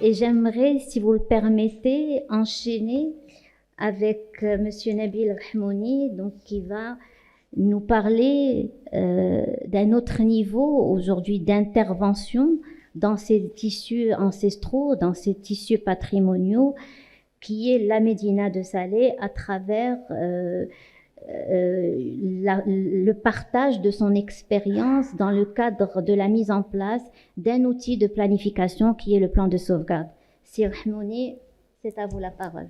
Et j'aimerais, si vous le permettez, enchaîner avec Monsieur Nabil Rahmouni, donc qui va nous parler d'un autre niveau aujourd'hui d'intervention dans ces tissus ancestraux, dans ces tissus patrimoniaux, qui est la Médina de Salé à travers le partage de son expérience dans le cadre de la mise en place d'un outil de planification qui est le plan de sauvegarde. Sir Rahmouni, c'est à vous la parole.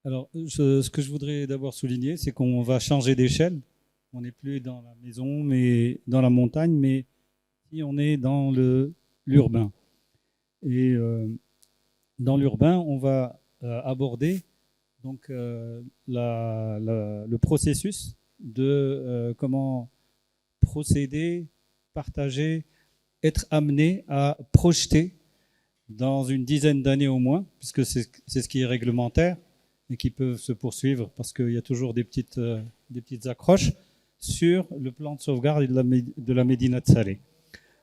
Alors, ce que je voudrais d'abord souligner, c'est qu'on va changer d'échelle. On n'est plus dans la maison, mais dans la montagne, mais si on est dans l'urbain. Et dans l'urbain, on va aborder donc le processus de comment procéder, partager, être amené à projeter dans une dizaine d'années au moins, puisque c'est ce qui est réglementaire et qui peuvent se poursuivre parce qu'il y a toujours des petites accroches sur le plan de sauvegarde de la Médina de Salé.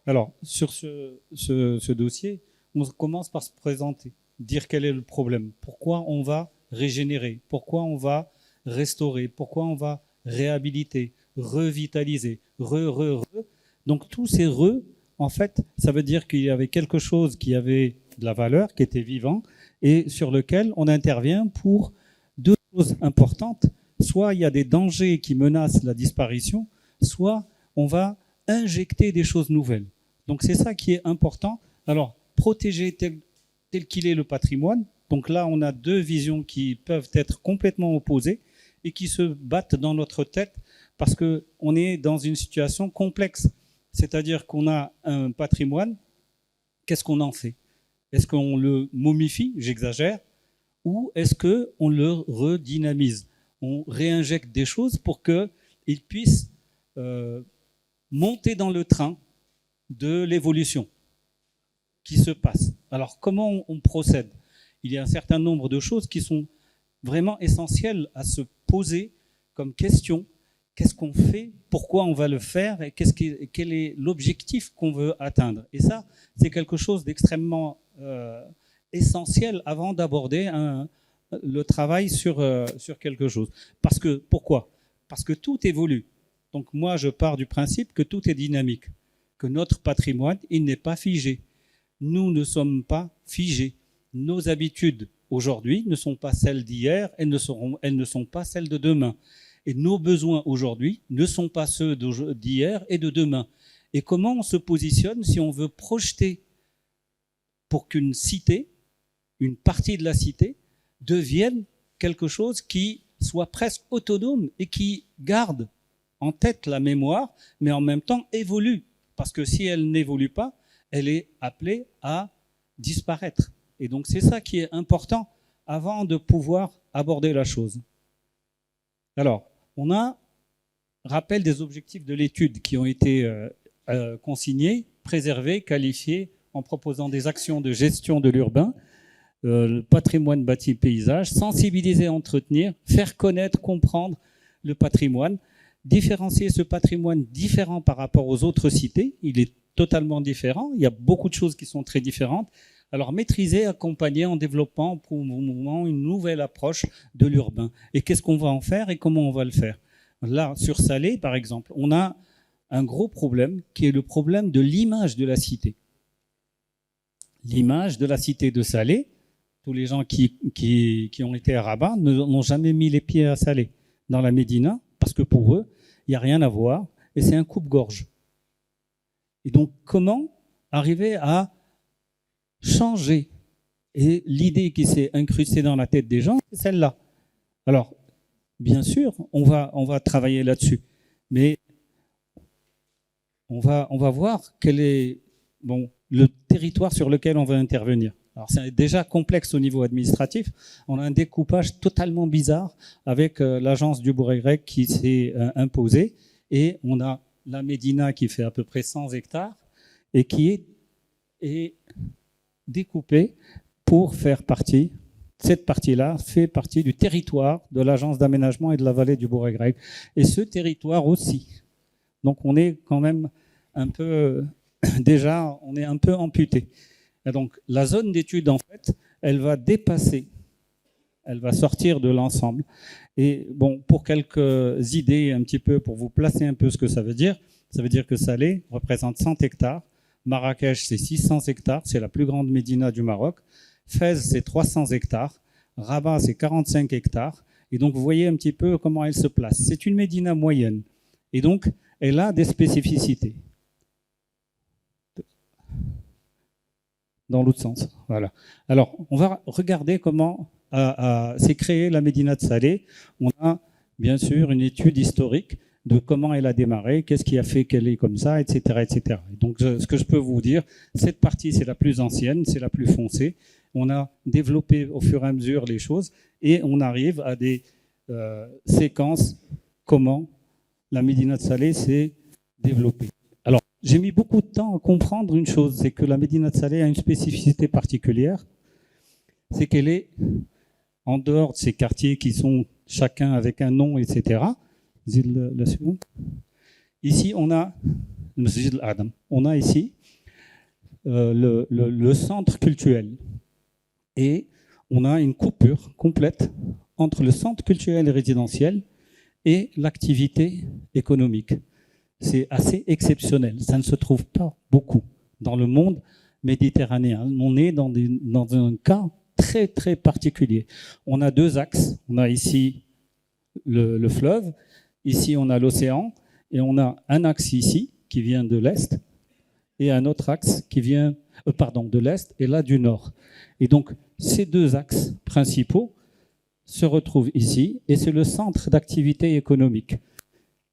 Alors, sur ce dossier, on commence par se présenter, dire quel est le problème, pourquoi on va régénérer, pourquoi on va restaurer, pourquoi on va réhabiliter, revitaliser, Donc, tous ces en fait, ça veut dire qu'il y avait quelque chose qui avait de la valeur, qui était vivant, et sur lequel on intervient pour deux choses importantes. Soit il y a des dangers qui menacent la disparition, soit on va injecter des choses nouvelles. Donc c'est ça qui est important. Alors, protéger tel qu'il est le patrimoine. Donc là, on a deux visions qui peuvent être complètement opposées et qui se battent dans notre tête parce qu'on est dans une situation complexe. C'est-à-dire qu'on a un patrimoine, qu'est-ce qu'on en fait? Est-ce qu'on le momifie, j'exagère, ou est-ce qu'on le redynamise? On réinjecte des choses pour qu'il puisse monter dans le train de l'évolution qui se passe. Alors, comment on procède? Il y a un certain nombre de choses qui sont vraiment essentielles à se poser comme question. Qu'est-ce qu'on fait? Pourquoi on va le faire? Et quel est l'objectif qu'on veut atteindre? Et ça, c'est quelque chose d'extrêmement essentiel avant d'aborder le travail sur quelque chose. Pourquoi? Parce que tout évolue. Donc moi, je pars du principe que tout est dynamique, que notre patrimoine, il n'est pas figé. Nous ne sommes pas figés. Nos habitudes aujourd'hui ne sont pas celles d'hier, elles ne sont pas celles de demain. Et nos besoins aujourd'hui ne sont pas ceux d'hier et de demain. Et comment on se positionne si on veut projeter pour qu'une cité, une partie de la cité, devienne quelque chose qui soit presque autonome et qui garde en tête la mémoire, mais en même temps évolue. Parce que si elle n'évolue pas, elle est appelée à disparaître. Et donc c'est ça qui est important avant de pouvoir aborder la chose. Alors, on a rappel des objectifs de l'étude qui ont été consignés, préservés, qualifiés, en proposant des actions de gestion de l'urbain, le patrimoine bâti paysage, sensibiliser, entretenir, faire connaître, comprendre le patrimoine, différencier ce patrimoine différent par rapport aux autres cités. Il est totalement différent. Il y a beaucoup de choses qui sont très différentes. Alors, maîtriser, accompagner en développant pour le moment une nouvelle approche de l'urbain. Et qu'est-ce qu'on va en faire et comment on va le faire? Là, sur Salé, par exemple, on a un gros problème qui est le problème de l'image de la cité. L'image de la cité de Salé, tous les gens qui ont été à Rabat n'ont jamais mis les pieds à Salé, dans la Médina, parce que pour eux, il n'y a rien à voir et c'est un coupe-gorge. Et donc, comment arriver à changer? Et l'idée qui s'est incrustée dans la tête des gens, c'est celle-là. Alors, bien sûr, on va travailler là-dessus, mais on va voir quel est le territoire sur lequel on va intervenir. Alors, c'est déjà complexe au niveau administratif. On a un découpage totalement bizarre avec l'agence du Bourg-et-Grec qui s'est imposée, et on a la Médina qui fait à peu près 100 hectares et qui est découpée pour faire partie. Cette partie-là fait partie du territoire de l'agence d'aménagement et de la vallée du Bourg-et-Grec. Et ce territoire aussi. Donc on est quand même un peu déjà, on est un peu amputé. Et donc, la zone d'étude, en fait, elle va dépasser, elle va sortir de l'ensemble. Et bon, pour quelques idées, un petit peu, pour vous placer un peu ce que ça veut dire que Salé représente 100 hectares, Marrakech, c'est 600 hectares, c'est la plus grande médina du Maroc, Fès, c'est 300 hectares, Rabat, c'est 45 hectares. Et donc, vous voyez un petit peu comment elle se place. C'est une médina moyenne. Et donc, elle a des spécificités. Dans l'autre sens. Voilà. Alors, on va regarder comment s'est créée la médina de Salé. On a, bien sûr, une étude historique de comment elle a démarré, qu'est-ce qui a fait qu'elle est comme ça, etc., etc. Et donc, ce que je peux vous dire, cette partie, c'est la plus ancienne, c'est la plus foncée. On a développé au fur et à mesure les choses et on arrive à des séquences, comment la médina de Salé s'est développée. Alors, j'ai mis beaucoup de temps à comprendre une chose, c'est que la médina de Salé a une spécificité particulière, c'est qu'elle est en dehors de ces quartiers qui sont chacun avec un nom, etc. La suivante. Ici, on a le Masjid al-Adam. On a ici le centre culturel. Et on a une coupure complète entre le centre culturel et résidentiel et l'activité économique. C'est assez exceptionnel. Ça ne se trouve pas beaucoup dans le monde méditerranéen. On est dans un cas très, très particulier. On a deux axes. On a ici le fleuve. Ici, on a l'océan. Et on a un axe ici qui vient de l'est et un autre axe qui vient de l'est et là du nord. Et donc, ces deux axes principaux se retrouvent ici et c'est le centre d'activité économique.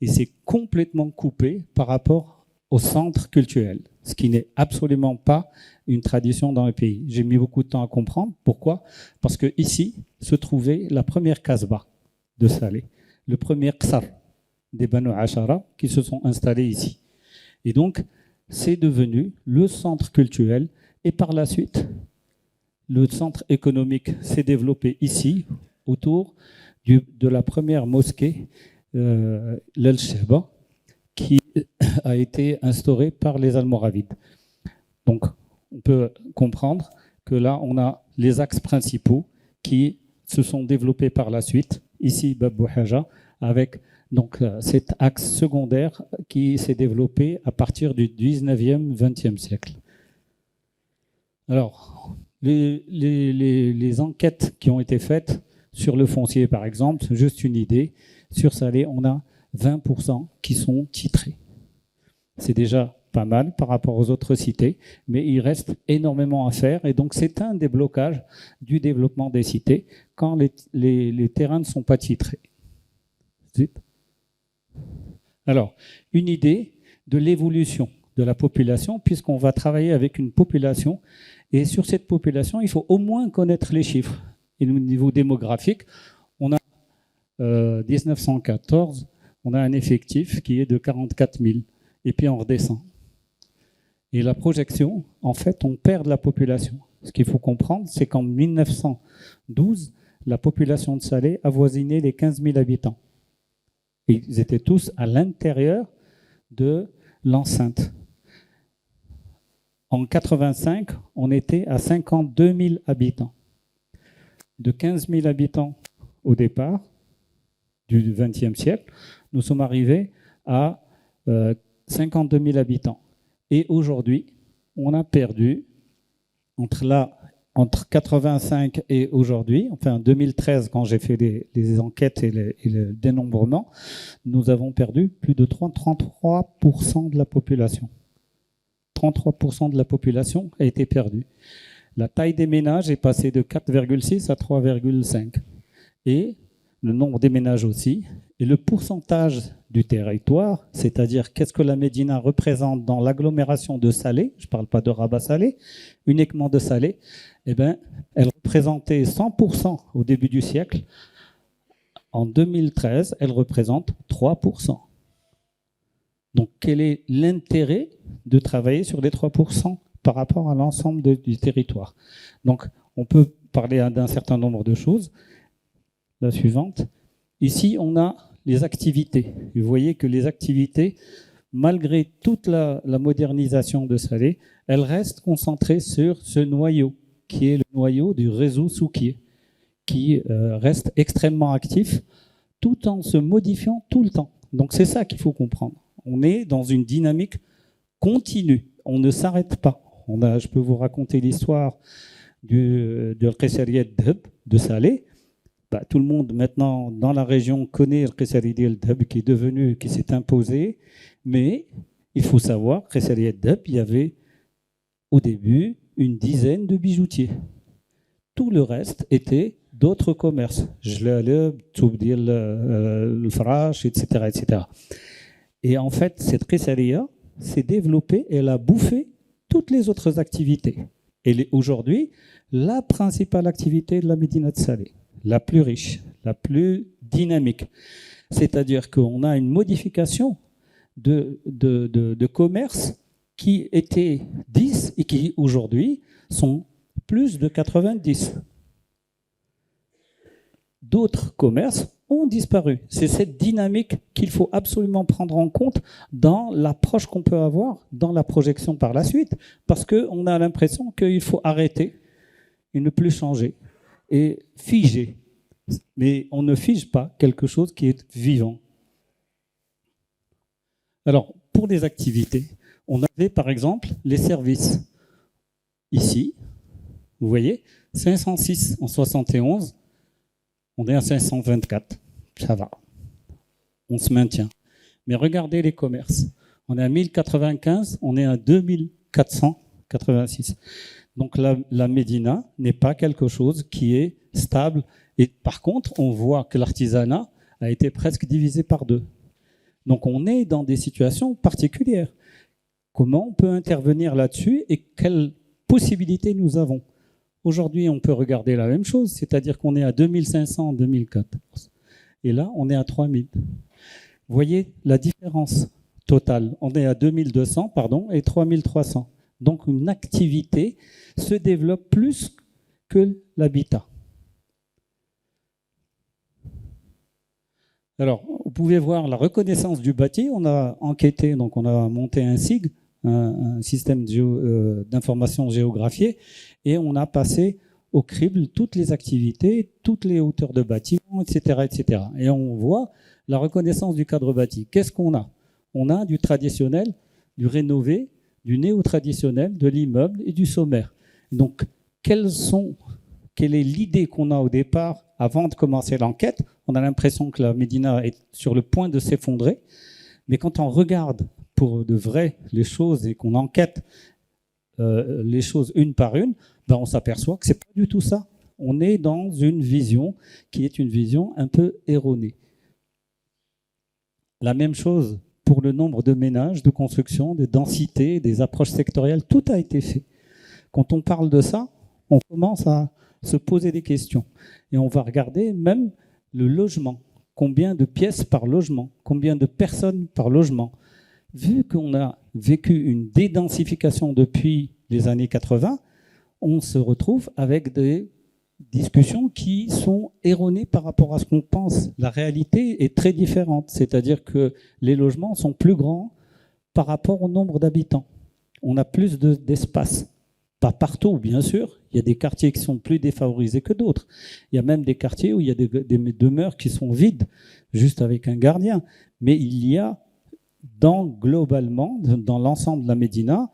Et c'est complètement coupé par rapport au centre culturel, ce qui n'est absolument pas une tradition dans le pays. J'ai mis beaucoup de temps à comprendre. Pourquoi ? Parce que ici se trouvait la première kasbah de Salé, le premier qsar des Banu Ashara qui se sont installés ici. Et donc, c'est devenu le centre culturel et par la suite, le centre économique s'est développé ici, autour de la première mosquée, l'El-Shehba, qui a été instaurée par les Almoravides. Donc, on peut comprendre que là, on a les axes principaux qui se sont développés par la suite. Ici, Bab Bouhaja, avec donc cet axe secondaire qui s'est développé à partir du 19e, 20e siècle. Alors, les enquêtes qui ont été faites sur le foncier, par exemple, c'est juste une idée. Sur Salé, on a 20% qui sont titrés. C'est déjà pas mal par rapport aux autres cités, mais il reste énormément à faire. Et donc, c'est un des blocages du développement des cités quand les terrains ne sont pas titrés. Alors, une idée de l'évolution de la population, puisqu'on va travailler avec une population. Et sur cette population, il faut au moins connaître les chiffres. Et au niveau démographique, on a 1914, on a un effectif qui est de 44 000. Et puis on redescend. Et la projection, en fait, on perd de la population. Ce qu'il faut comprendre, c'est qu'en 1912, la population de Salé avoisinait les 15 000 habitants. Et ils étaient tous à l'intérieur de l'enceinte. En 85, on était à 52 000 habitants. De 15 000 habitants au départ du XXe siècle, nous sommes arrivés à 52 000 habitants. Et aujourd'hui, on a perdu, entre 85 et aujourd'hui, enfin 2013, quand j'ai fait les enquêtes et le dénombrement, nous avons perdu plus de 33% de la population. 33% de la population a été perdue. La taille des ménages est passée de 4,6 à 3,5. Et le nombre des ménages aussi. Et le pourcentage du territoire, c'est-à-dire qu'est-ce que la Médina représente dans l'agglomération de Salé, je ne parle pas de Rabat-Salé, uniquement de Salé, eh bien, elle représentait 100% au début du siècle. En 2013, elle représente 3%. Donc, quel est l'intérêt de travailler sur les 3% par rapport à l'ensemble du territoire? Donc, on peut parler d'un certain nombre de choses. La suivante. Ici, on a les activités. Vous voyez que les activités malgré toute la modernisation de Salé, elle reste concentrée sur ce noyau, qui est le noyau du réseau Souquier, qui reste extrêmement actif, tout en se modifiant tout le temps. Donc c'est ça qu'il faut comprendre. On est dans une dynamique continue, on ne s'arrête pas. Je peux vous raconter l'histoire de Al-Qissariya de Salé. Tout le monde maintenant dans la région connaît Al-Qissariya qui s'est imposé, mais il faut savoir Al-Qissariya il y avait au début une dizaine de bijoutiers. Tout le reste était d'autres commerces, Jlaleb, Toubdil, le Farash, etc., etc. Et en fait, cette Qissariya s'est développée, elle a bouffé toutes les autres activités. Elle est aujourd'hui la principale activité de la Médina de Salé, la plus riche, la plus dynamique. C'est-à-dire qu'on a une modification de commerce qui étaient 10 et qui aujourd'hui sont plus de 90. D'autres commerces ont disparu. C'est cette dynamique qu'il faut absolument prendre en compte dans l'approche qu'on peut avoir, dans la projection par la suite, parce qu'on a l'impression qu'il faut arrêter et ne plus changer et figer. Mais on ne fige pas quelque chose qui est vivant. Alors, pour les activités, on avait par exemple les services. Ici, vous voyez, 506 en 71, on est à 524. Ça va, on se maintient. Mais regardez les commerces. On est à 1095, on est à 2486. Donc la Médina n'est pas quelque chose qui est stable. Et par contre, on voit que l'artisanat a été presque divisé par deux. Donc on est dans des situations particulières. Comment on peut intervenir là-dessus et quelles possibilités nous avons? Aujourd'hui, on peut regarder la même chose, c'est-à-dire qu'on est à 2500 en 2014. Et là, on est à 3000. Vous voyez la différence totale. On est à 2200 et 3300. Donc une activité se développe plus que l'habitat. Alors, vous pouvez voir la reconnaissance du bâti. On a enquêté, donc on a monté un SIG, un système d'information géographiée, et on a passé au crible toutes les activités, toutes les hauteurs de bâtiments, etc., etc. Et on voit la reconnaissance du cadre bâti. Qu'est-ce qu'on a? On a du traditionnel, du rénové, du néo-traditionnel, de l'immeuble et du sommaire. Donc, quelle est l'idée qu'on a au départ avant de commencer l'enquête? On a l'impression que la Médina est sur le point de s'effondrer, mais quand on regarde pour de vrai les choses et qu'on enquête les choses une par une, on s'aperçoit que c'est pas du tout ça. On est dans une vision qui est une vision un peu erronée. La même chose pour le nombre de ménages, de construction, de densité, des approches sectorielles, tout a été fait. Quand on parle de ça, on commence à se poser des questions. Et on va regarder même le logement. Combien de pièces par logement? Combien de personnes par logement? Vu qu'on a vécu une dédensification depuis les années 80, on se retrouve avec des discussions qui sont erronées par rapport à ce qu'on pense. La réalité est très différente, c'est-à-dire que les logements sont plus grands par rapport au nombre d'habitants. On a plus d'espace. Pas partout, bien sûr. Il y a des quartiers qui sont plus défavorisés que d'autres. Il y a même des quartiers où il y a des demeures qui sont vides, juste avec un gardien. Mais il y a globalement, dans l'ensemble de la Médina,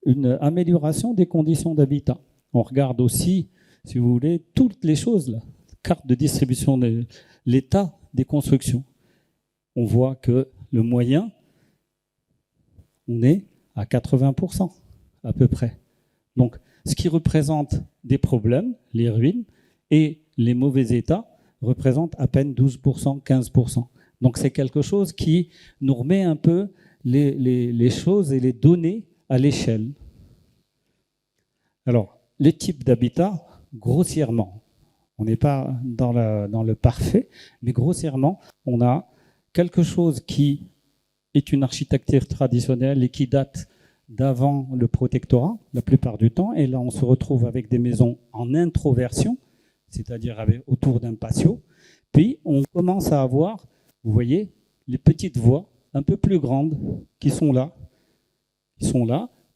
une amélioration des conditions d'habitat. On regarde aussi, si vous voulez, toutes les choses, là, carte de distribution de l'état des constructions. On voit que le moyen, on est à 80% à peu près. Donc, ce qui représente des problèmes, les ruines, et les mauvais états représentent à peine 12%, 15%. Donc, c'est quelque chose qui nous remet un peu les choses et les données à l'échelle. Alors, les types d'habitat, grossièrement, on n'est pas dans le parfait, mais grossièrement, on a quelque chose qui est une architecture traditionnelle et qui date d'avant le protectorat, la plupart du temps. Et là, on se retrouve avec des maisons en introversion, c'est-à-dire autour d'un patio. Puis, on commence à avoir, vous voyez, les petites voies un peu plus grandes qui sont là,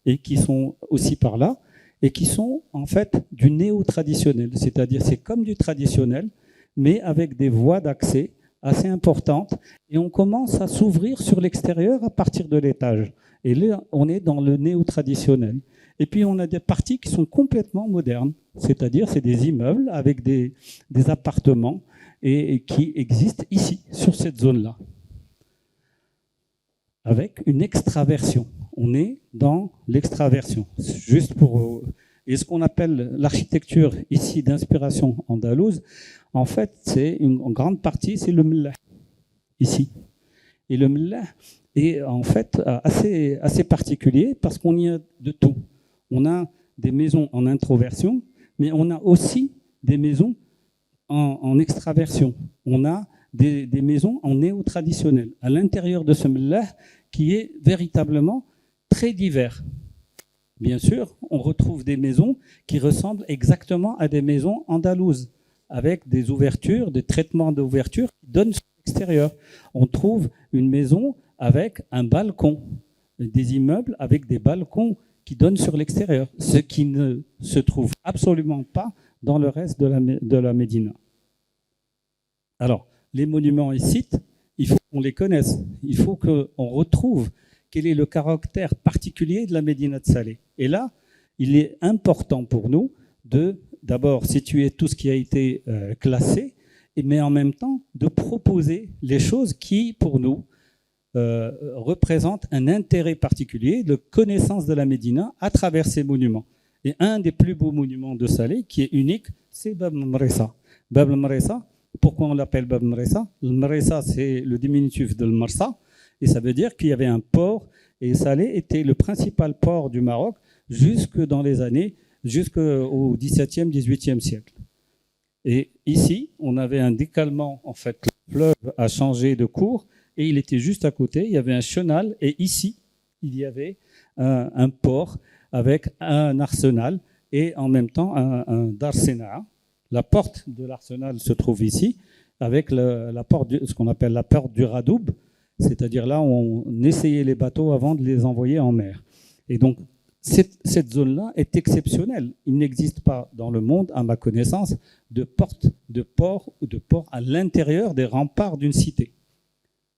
et qui sont aussi par là, et qui sont en fait du néo-traditionnel, c'est-à-dire c'est comme du traditionnel, mais avec des voies d'accès assez importantes, et on commence à s'ouvrir sur l'extérieur à partir de l'étage. Et là, on est dans le néo-traditionnel. Et puis on a des parties qui sont complètement modernes, c'est-à-dire c'est des immeubles avec des appartements et qui existent ici, sur cette zone-là, avec une extraversion. On est dans l'extraversion. Juste pour... Et ce qu'on appelle l'architecture ici d'inspiration andalouse, en fait, c'est une grande partie, c'est le mlah, ici. Et le mlah est en fait assez particulier parce qu'on y a de tout. On a des maisons en introversion, mais on a aussi des maisons en extraversion. On a des maisons en néo-traditionnel. À l'intérieur de ce mlah, qui est véritablement très divers. Bien sûr, on retrouve des maisons qui ressemblent exactement à des maisons andalouses, avec des ouvertures, des traitements d'ouverture qui donnent sur l'extérieur. On trouve une maison avec un balcon, des immeubles avec des balcons qui donnent sur l'extérieur, ce qui ne se trouve absolument pas dans le reste de la Médina. Alors, les monuments et sites, il faut qu'on les connaisse, il faut qu'on retrouve quel est le caractère particulier de la Médina de Salé. Et là, il est important pour nous de d'abord situer tout ce qui a été classé, mais en même temps de proposer les choses qui, pour nous, représentent un intérêt particulier de connaissance de la Médina à travers ces monuments. Et un des plus beaux monuments de Salé, qui est unique, c'est Bab Mressa. Bab Mressa, pourquoi on l'appelle Bab Mressa? Le Mressa, c'est le diminutif de Marsa, et ça veut dire qu'il y avait un port, et Salé était le principal port du Maroc jusqu'au XVIIe, XVIIIe siècle. Et ici, on avait un décalement, en fait, le fleuve a changé de cours, et il était juste à côté, il y avait un chenal, et ici, il y avait un port avec un arsenal, et en même temps un darsena. La porte de l'arsenal se trouve ici, avec la porte, ce qu'on appelle la porte du Radoub, c'est-à-dire là où on essayait les bateaux avant de les envoyer en mer. Et donc, cette zone-là est exceptionnelle. Il n'existe pas dans le monde, à ma connaissance, de porte, de port ou de port à l'intérieur des remparts d'une cité.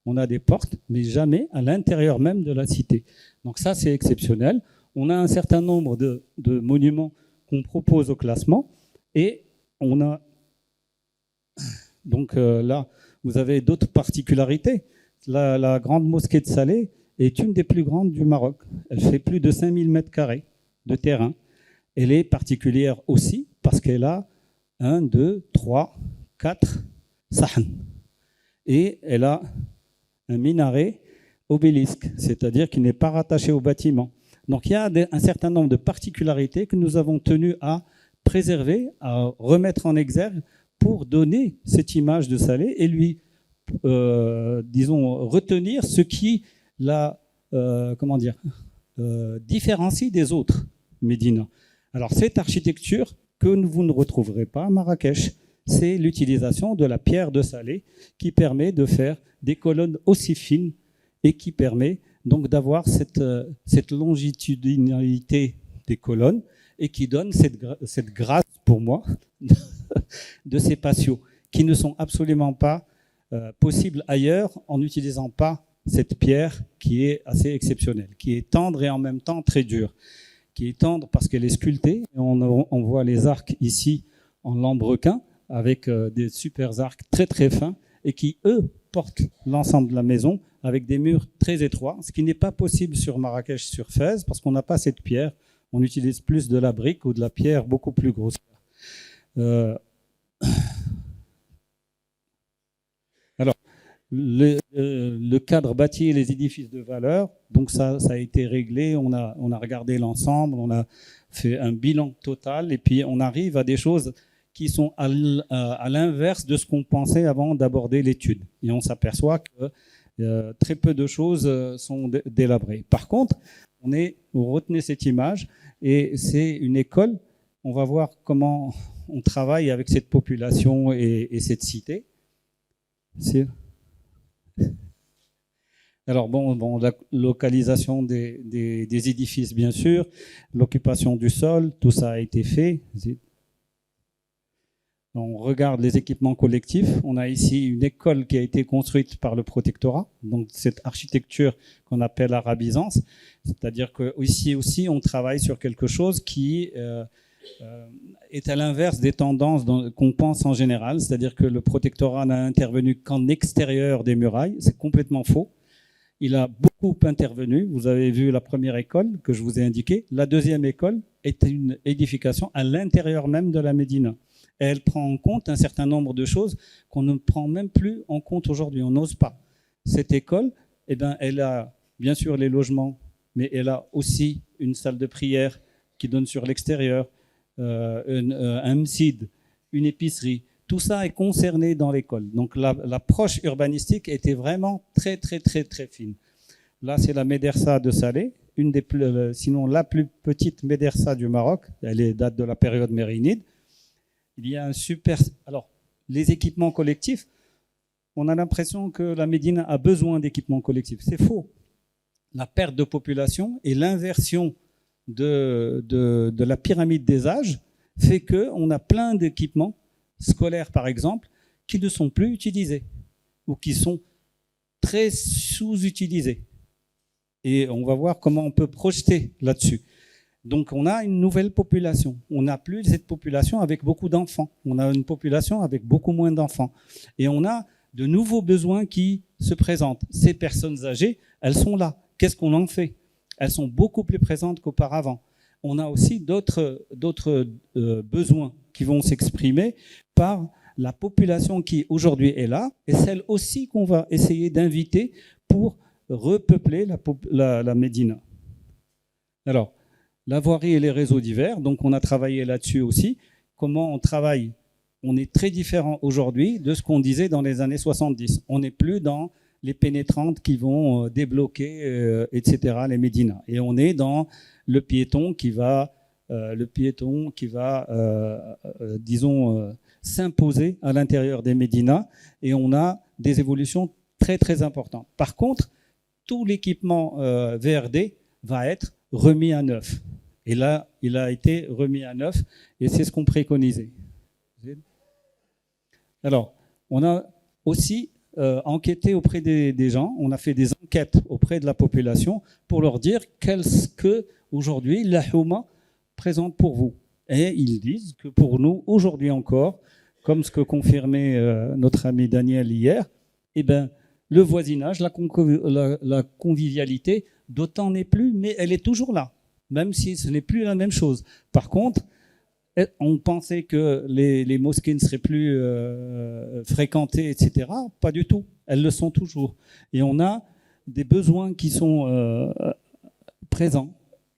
On a des portes, mais jamais à l'intérieur même de la cité. Donc ça, c'est exceptionnel. On a un certain nombre de monuments qu'on propose au classement, et on a... Donc là, vous avez d'autres particularités. La grande mosquée de Salé est une des plus grandes du Maroc. Elle fait plus de 5000 mètres carrés de terrain. Elle est particulière aussi parce qu'elle a 1, 2, 3, 4 sahn. Et elle a un minaret obélisque, c'est-à-dire qu'il n'est pas rattaché au bâtiment. Donc il y a un certain nombre de particularités que nous avons tenu à préserver, à remettre en exergue pour donner cette image de Salé et lui, disons, retenir ce qui la différencie des autres Médina. Alors cette architecture que vous ne retrouverez pas à Marrakech, c'est l'utilisation de la pierre de Salé qui permet de faire des colonnes aussi fines et qui permet donc d'avoir cette longitudinalité des colonnes et qui donne cette grâce pour moi de ces patios qui ne sont absolument pas possibles ailleurs en n'utilisant pas cette pierre qui est assez exceptionnelle, qui est tendre et en même temps très dure, qui est tendre parce qu'elle est sculptée. On voit les arcs ici en lambrequin avec des super arcs très très fins et qui, eux, portent l'ensemble de la maison avec des murs très étroits, ce qui n'est pas possible sur Marrakech, sur Fès, parce qu'on n'a pas cette pierre. On utilise plus de la brique ou de la pierre beaucoup plus grosse. Alors, le cadre bâti et les édifices de valeur, donc ça a été réglé, on a regardé l'ensemble, on a fait un bilan total et puis on arrive à des choses qui sont à l'inverse de ce qu'on pensait avant d'aborder l'étude. Et on s'aperçoit que très peu de choses sont délabrées. Par contre, vous retenez cette image et c'est une école. On va voir comment on travaille avec cette population et cette cité. Alors bon, la localisation des édifices, bien sûr, l'occupation du sol, tout ça a été fait. On regarde les équipements collectifs. On a ici une école qui a été construite par le protectorat, donc cette architecture qu'on appelle arabisance. C'est-à-dire qu'ici aussi, on travaille sur quelque chose qui est à l'inverse des tendances qu'on pense en général. C'est-à-dire que le protectorat n'a intervenu qu'en extérieur des murailles. C'est complètement faux. Il a beaucoup intervenu. Vous avez vu la première école que je vous ai indiquée. La deuxième école est une édification à l'intérieur même de la Médina. Et elle prend en compte un certain nombre de choses qu'on ne prend même plus en compte aujourd'hui. On n'ose pas. Cette école, eh ben, elle a bien sûr les logements, mais elle a aussi une salle de prière qui donne sur l'extérieur, un MSID, une épicerie. Tout ça est concerné dans l'école. Donc l'approche urbanistique était vraiment très, très, très, très fine. Là, c'est la médersa de Salé, sinon la plus petite médersa du Maroc. Elle date de la période mérinide. Il y a un super... Alors, les équipements collectifs, on a l'impression que la Médina a besoin d'équipements collectifs. C'est faux. La perte de population et l'inversion de la pyramide des âges fait qu'on a plein d'équipements scolaires, par exemple, qui ne sont plus utilisés ou qui sont très sous-utilisés. Et on va voir comment on peut projeter là-dessus. Donc, on a une nouvelle population. On n'a plus cette population avec beaucoup d'enfants. On a une population avec beaucoup moins d'enfants. Et on a de nouveaux besoins qui se présentent. Ces personnes âgées, elles sont là. Qu'est-ce qu'on en fait? Elles sont beaucoup plus présentes qu'auparavant. On a aussi d'autres besoins qui vont s'exprimer par la population qui aujourd'hui est là et celle aussi qu'on va essayer d'inviter pour repeupler la Médina. Alors, la voirie et les réseaux divers, donc on a travaillé là-dessus aussi. Comment on travaille? On est très différent aujourd'hui de ce qu'on disait dans les années 70. On n'est plus dans les pénétrantes qui vont débloquer, etc., les médinas. Et on est dans le piéton qui va, disons, s'imposer à l'intérieur des médinas. Et on a des évolutions très, très importantes. Par contre, tout l'équipement VRD va être remis à neuf. Et là, il a été remis à neuf et c'est ce qu'on préconisait. Alors, on a aussi enquêté auprès des gens, on a fait des enquêtes auprès de la population pour leur dire qu'est-ce que aujourd'hui la Houma présente pour vous. Et ils disent que pour nous, aujourd'hui encore, comme ce que confirmait notre ami Daniel hier, eh ben, le voisinage, la convivialité, d'autant n'est plus, mais elle est toujours là, même si ce n'est plus la même chose. Par contre, on pensait que les mosquées ne seraient plus fréquentées, etc. Pas du tout. Elles le sont toujours. Et on a des besoins qui sont présents.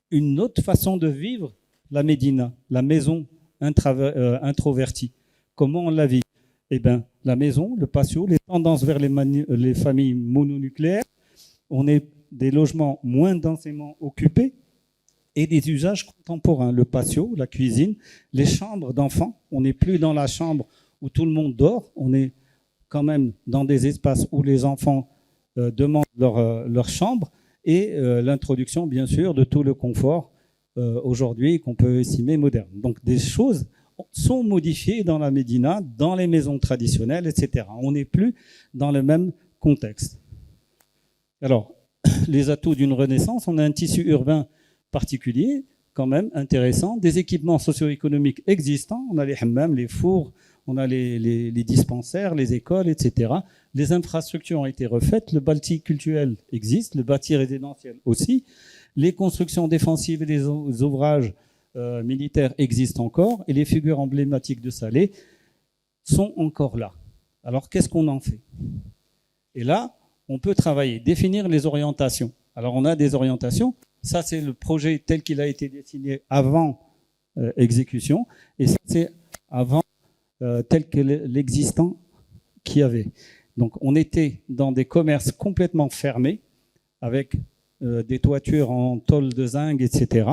Une autre façon de vivre la Médina, la maison introvertie. Comment on la vit? Eh bien, la maison, le patio, les tendances vers les familles mononucléaires. On est des logements moins densément occupés et des usages contemporains. Le patio, la cuisine, les chambres d'enfants. On n'est plus dans la chambre où tout le monde dort. On est quand même dans des espaces où les enfants demandent leur chambre et l'introduction, bien sûr, de tout le confort aujourd'hui qu'on peut estimer moderne. Donc, des choses sont modifiées dans la Médina, dans les maisons traditionnelles, etc. On n'est plus dans le même contexte. Alors, les atouts d'une renaissance, on a un tissu urbain particulier, quand même intéressant, des équipements socio-économiques existants, on a les hammams, les fours, on a les dispensaires, les écoles, etc. Les infrastructures ont été refaites, le bâti cultuel existe, le bâti résidentiel aussi, les constructions défensives et les ouvrages militaires existent encore, et les figures emblématiques de Salé sont encore là. Alors qu'est-ce qu'on en fait? Et là, on peut travailler, définir les orientations. Alors on a des orientations. Ça, c'est le projet tel qu'il a été dessiné avant exécution. Et ça, c'est avant tel que l'existant qu'il y avait. Donc, on était dans des commerces complètement fermés, avec des toitures en tôle de zinc, etc.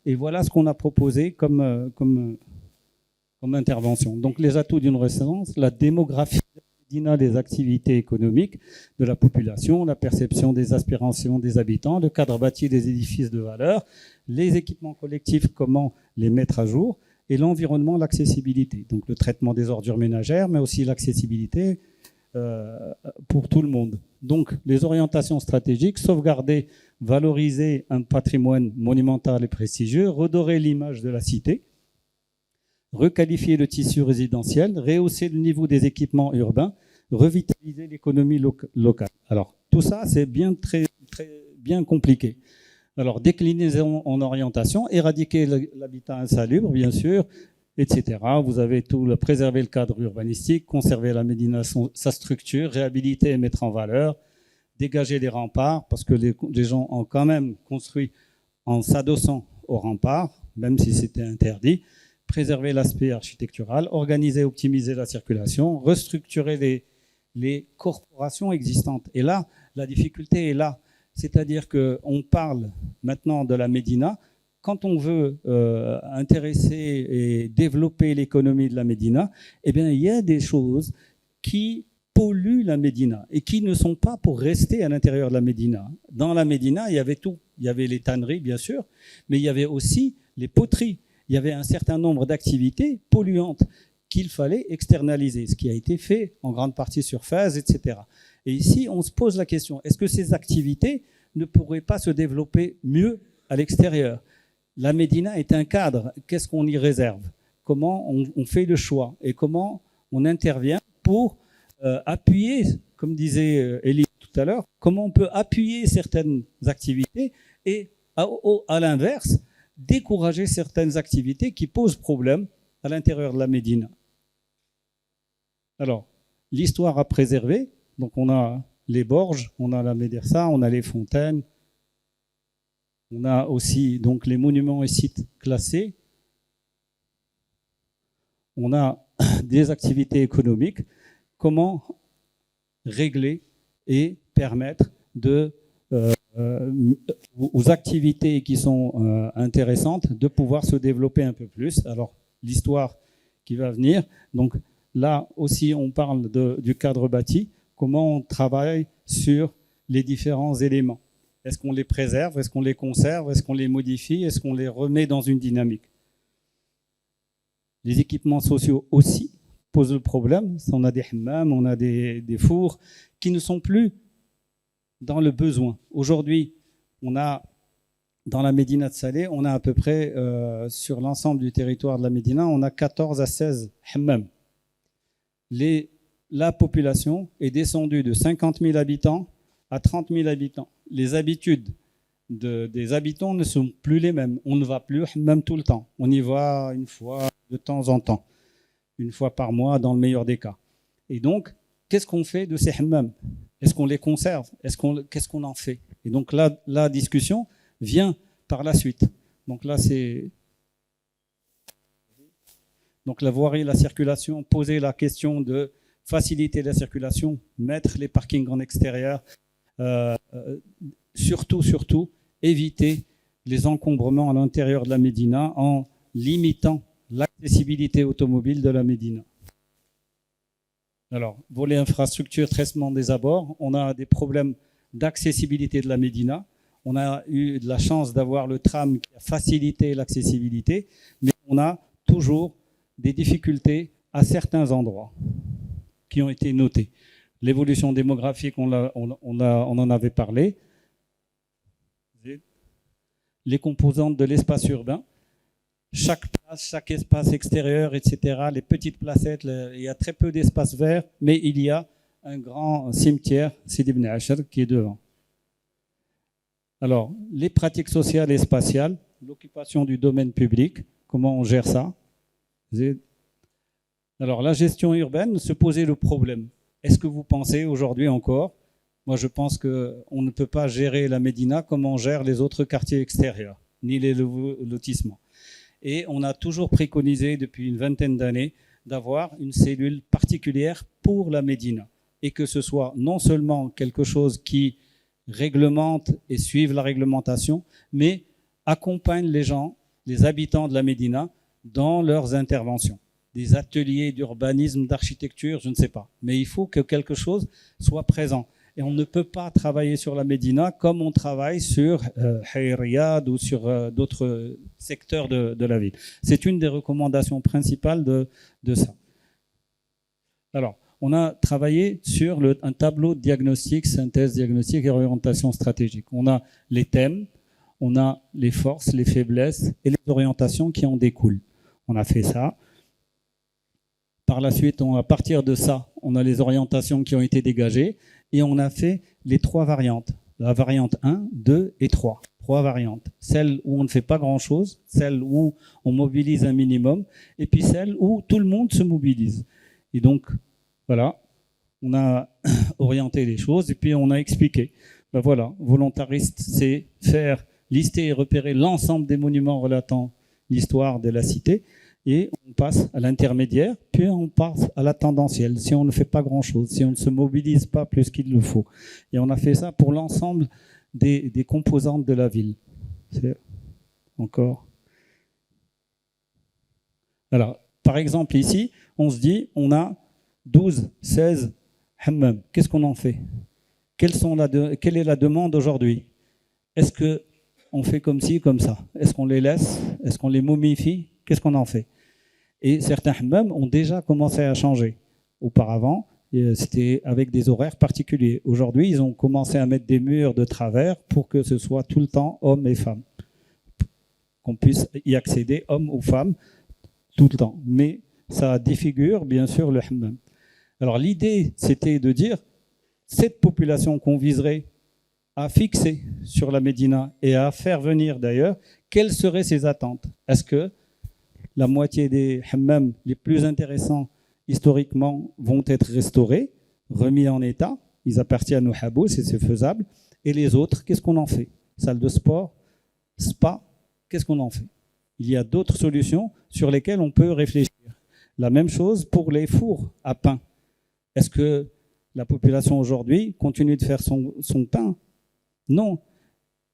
Et voilà ce qu'on a proposé comme intervention. Donc, les atouts d'une renaissance, la démographie de la Médina les activités économiques de la population, la perception des aspirations des habitants, le cadre bâti des édifices de valeur, les équipements collectifs, comment les mettre à jour, et l'environnement, l'accessibilité. Donc le traitement des ordures ménagères, mais aussi l'accessibilité pour tout le monde. Donc les orientations stratégiques, sauvegarder, valoriser un patrimoine monumental et prestigieux, redorer l'image de la cité, requalifier le tissu résidentiel, rehausser le niveau des équipements urbains, revitaliser l'économie locale. Alors, tout ça, c'est très bien compliqué. Alors, déclinaison en orientation, éradiquer l'habitat insalubre, bien sûr, etc. Vous avez tout, préserver le cadre urbanistique, conserver la Médina, sa structure, réhabiliter et mettre en valeur, dégager les remparts, parce que les gens ont quand même construit en s'adossant aux remparts, même si c'était interdit, préserver l'aspect architectural, organiser et optimiser la circulation, restructurer les corporations existantes. Et là, la difficulté est là. C'est-à-dire qu'on parle maintenant de la Médina. Quand on veut intéresser et développer l'économie de la Médina, eh bien, il y a des choses qui polluent la Médina et qui ne sont pas pour rester à l'intérieur de la Médina. Dans la Médina, il y avait tout. Il y avait les tanneries, bien sûr, mais il y avait aussi les poteries. Il y avait un certain nombre d'activités polluantes qu'il fallait externaliser, ce qui a été fait en grande partie sur Fès, etc. Et ici, on se pose la question, est-ce que ces activités ne pourraient pas se développer mieux à l'extérieur? La Médina est un cadre, qu'est-ce qu'on y réserve? Comment on fait le choix? Et comment on intervient pour appuyer, comme disait Elie tout à l'heure, comment on peut appuyer certaines activités et à l'inverse, décourager certaines activités qui posent problème à l'intérieur de la Médina. Alors, l'histoire à préserver, donc on a les Borges, on a la Médersa, on a les fontaines, on a aussi donc les monuments et sites classés, on a des activités économiques, comment régler et permettre aux activités qui sont intéressantes de pouvoir se développer un peu plus. Alors, l'histoire qui va venir, donc là aussi on parle du cadre bâti, comment on travaille sur les différents éléments. Est-ce qu'on les préserve? Est-ce qu'on les conserve? Est-ce qu'on les modifie? Est-ce qu'on les remet dans une dynamique? Les équipements sociaux aussi posent le problème. On a des hammams, on a des fours qui ne sont plus dans le besoin. Aujourd'hui, on a dans la Médina de Salé, on a à peu près, sur l'ensemble du territoire de la Médina, on a 14 à 16 hammams. La population est descendue de 50 000 habitants à 30 000 habitants. Les habitudes des habitants ne sont plus les mêmes. On ne va plus au hammam tout le temps. On y va une fois de temps en temps, une fois par mois dans le meilleur des cas. Et donc, qu'est-ce qu'on fait de ces hammams? Est-ce qu'on les conserve? Qu'est-ce qu'on en fait? Et donc là, la discussion vient par la suite. Donc là, c'est donc la voirie, la circulation, poser la question de faciliter la circulation, mettre les parkings en extérieur, surtout, éviter les encombrements à l'intérieur de la Médina en limitant l'accessibilité automobile de la Médina. Alors, volet infrastructure, traitement des abords, on a des problèmes d'accessibilité de la Médina. On a eu de la chance d'avoir le tram qui a facilité l'accessibilité, mais on a toujours des difficultés à certains endroits qui ont été notés. L'évolution démographique, on en avait parlé. Les composantes de l'espace urbain, chaque place, chaque espace extérieur, etc., les petites placettes, il y a très peu d'espace vert, mais il y a un grand cimetière, Sidi Ibn Achar, qui est devant. Alors, les pratiques sociales et spatiales, l'occupation du domaine public, comment on gère ça? Alors, la gestion urbaine, se poser le problème. Est-ce que vous pensez aujourd'hui encore? Moi, je pense qu'on ne peut pas gérer la Médina comme on gère les autres quartiers extérieurs, ni les lotissements. Et on a toujours préconisé depuis une vingtaine d'années d'avoir une cellule particulière pour la Médina. Et que ce soit non seulement quelque chose qui réglemente et suive la réglementation, mais accompagne les gens, les habitants de la Médina, dans leurs interventions. des ateliers d'urbanisme, d'architecture, je ne sais pas. Mais il faut que quelque chose soit présent. Et on ne peut pas travailler sur la Médina comme on travaille sur Hayy Riyad ou sur d'autres secteurs de la ville. C'est une des recommandations principales de ça. Alors, on a travaillé sur un tableau de diagnostic, synthèse diagnostique et orientation stratégique. On a les thèmes, on a les forces, les faiblesses et les orientations qui en découlent. On a fait ça. Par la suite, à partir de ça, on a les orientations qui ont été dégagées et on a fait les 3 variantes. La variante 1, 2 et 3. 3 variantes. Celle où on ne fait pas grand-chose, celle où on mobilise un minimum et puis celle où tout le monde se mobilise. Et donc, voilà, on a orienté les choses et puis on a expliqué. Ben voilà, volontariste, c'est faire, lister et repérer l'ensemble des monuments relatant l'histoire de la cité et on passe à l'intermédiaire, puis on passe à la tendancielle, si on ne fait pas grand-chose, si on ne se mobilise pas plus qu'il le faut. Et on a fait ça pour l'ensemble des composantes de la ville. C'est encore. Alors, par exemple, ici, on se dit, on a 12, 16 hammams. Qu'est-ce qu'on en fait? Quelle est la demande aujourd'hui? Est-ce qu'on fait comme ci, comme ça? Est-ce qu'on les laisse? Est-ce qu'on les momifie? Qu'est-ce qu'on en fait? Et certains hammams ont déjà commencé à changer. Auparavant, c'était avec des horaires particuliers. Aujourd'hui, ils ont commencé à mettre des murs de travers pour que ce soit tout le temps hommes et femmes. Qu'on puisse y accéder, hommes ou femmes, tout le temps. Mais ça défigure, bien sûr, le hammam. Alors l'idée, c'était de dire, cette population qu'on viserait à fixer sur la Médina et à faire venir d'ailleurs, quelles seraient ses attentes? Est-ce que la moitié des hammams les plus intéressants historiquement vont être restaurés, remis en état, ils appartiennent au habous et c'est faisable, et les autres, qu'est-ce qu'on en fait? Salle de sport, spa, qu'est-ce qu'on en fait? Il y a d'autres solutions sur lesquelles on peut réfléchir. La même chose pour les fours à pain. Est-ce que la population aujourd'hui continue de faire son pain? Non.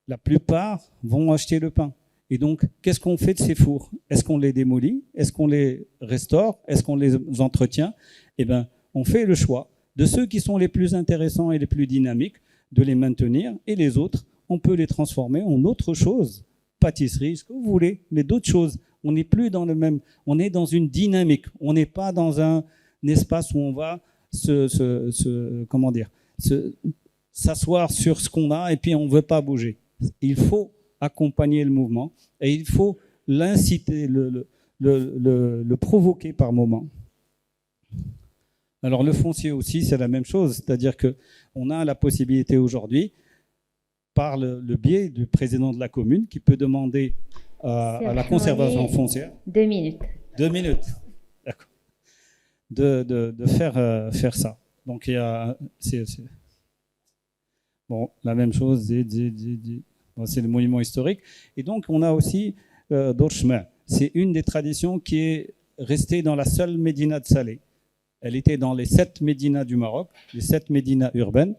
La plupart vont acheter le pain. Et donc, qu'est-ce qu'on fait de ces fours? Est-ce qu'on les démolit? Est-ce qu'on les restaure? Est-ce qu'on les entretient? Eh bien, on fait le choix de ceux qui sont les plus intéressants et les plus dynamiques, de les maintenir, et les autres, on peut les transformer en autre chose. Pâtisserie, ce que vous voulez, mais d'autres choses. On n'est plus dans le même... On est dans une dynamique. On n'est pas dans un espace où on va s'asseoir sur ce qu'on a et puis on ne veut pas bouger. Il faut accompagner le mouvement et il faut l'inciter, le provoquer par moment. Alors le foncier aussi, c'est la même chose, c'est-à-dire qu'on a la possibilité aujourd'hui, par le biais du président de la commune, qui peut demander à la conservation foncière... 2 minutes. 2 minutes, d'accord. De faire ça. Donc il y a... Bon, la même chose, c'est le monument historique. Et donc, on a aussi d'autres chemins. C'est une des traditions qui est restée dans la seule Médina de Salé. Elle était dans les 7 Médinas du Maroc, les 7 Médinas urbaines,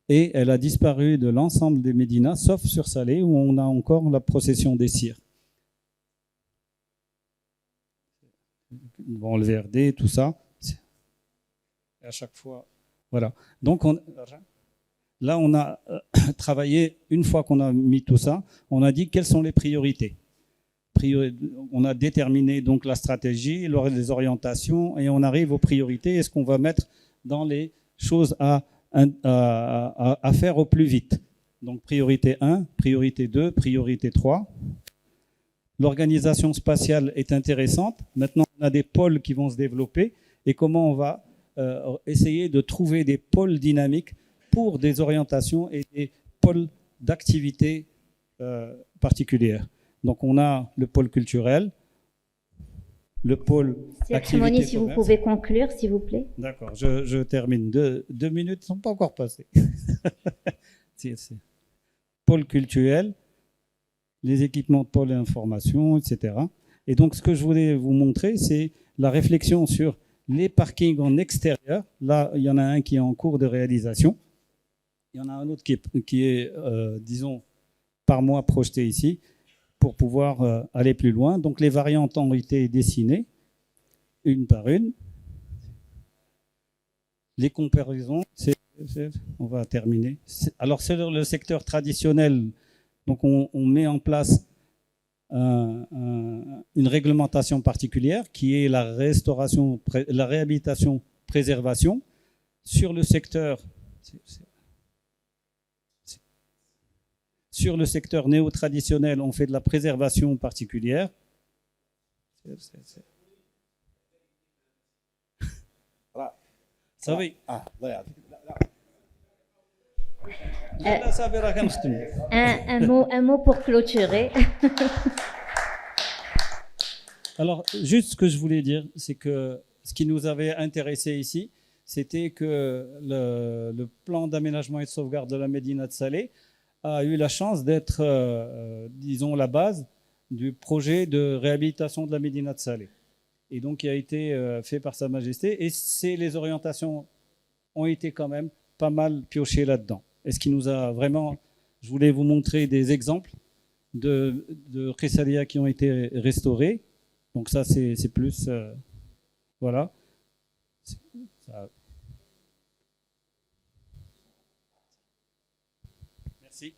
et elle a disparu de l'ensemble des Médinas, sauf sur Salé, où on a encore la procession des cires. Bon, le VRD, tout ça. Et à chaque fois, voilà. Donc, là, on a travaillé, une fois qu'on a mis tout ça, on a dit quelles sont les priorités. On a déterminé donc la stratégie, les orientations, et on arrive aux priorités et ce qu'on va mettre dans les choses à faire au plus vite. Donc priorité 1, priorité 2, priorité 3. L'organisation spatiale est intéressante. Maintenant, on a des pôles qui vont se développer et comment on va essayer de trouver des pôles dynamiques pour des orientations et des pôles d'activité particulières. Donc on a le pôle culturel, le pôle activité. Si vous pouvez conclure, s'il vous plaît. D'accord, je termine. 2 minutes ne sont pas encore passées. Pôle culturel, les équipements de pôle information, etc. Et donc ce que je voulais vous montrer, c'est la réflexion sur les parkings en extérieur. Là, il y en a un qui est en cours de réalisation. Il y en a un autre qui est disons, par mois projeté ici pour pouvoir aller plus loin. Donc les variantes ont été dessinées une par une. Les comparaisons, on va terminer. Alors, c'est le secteur traditionnel. Donc, on met en place une réglementation particulière qui est la restauration, la réhabilitation, préservation. Sur le secteur néo-traditionnel, on fait de la préservation particulière. Ça oui. Un mot pour clôturer. Alors, juste ce que je voulais dire, c'est que ce qui nous avait intéressé ici, c'était que le plan d'aménagement et de sauvegarde de la Médina de Salé a eu la chance d'être, disons, la base du projet de réhabilitation de la Médina de Salé. Et donc, il a été fait par Sa Majesté. Et les orientations ont été quand même pas mal piochées là-dedans. Et ce qui nous a vraiment... Je voulais vous montrer des exemples de Khessalia qui ont été restaurés. Donc ça, c'est plus... voilà. Ça. Merci.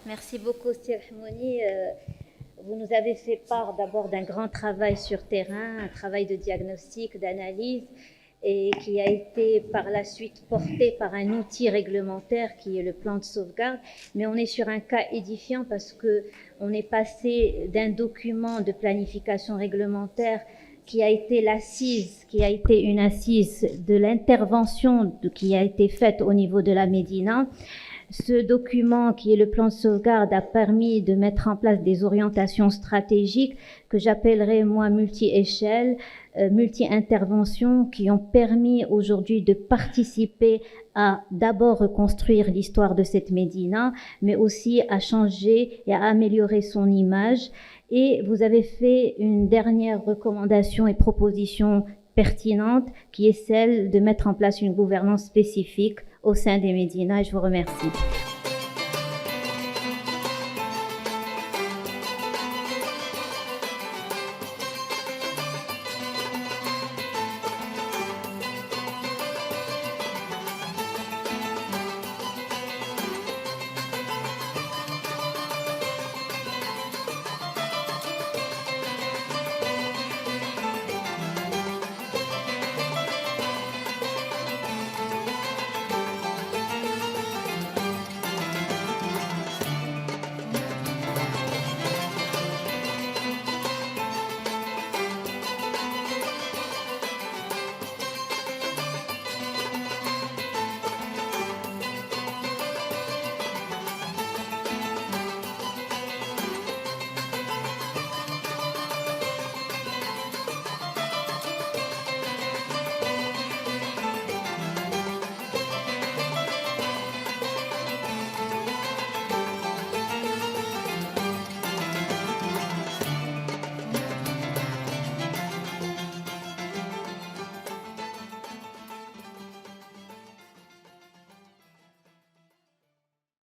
Merci beaucoup, Sir Rahmouni. Vous nous avez fait part d'abord d'un grand travail sur terrain, un travail de diagnostic, d'analyse, et qui a été par la suite porté par un outil réglementaire qui est le plan de sauvegarde. Mais on est sur un cas édifiant parce qu'on est passé d'un document de planification réglementaire qui a été l'assise, qui a été une assise de l'intervention qui a été faite au niveau de la Médina. Ce document, qui est le plan de sauvegarde, a permis de mettre en place des orientations stratégiques que j'appellerais, moi, multi-échelles, multi-interventions, qui ont permis aujourd'hui de participer à d'abord reconstruire l'histoire de cette Médina, mais aussi à changer et à améliorer son image. Et vous avez fait une dernière recommandation et proposition pertinente, qui est celle de mettre en place une gouvernance spécifique au sein des Médinas. Je vous remercie.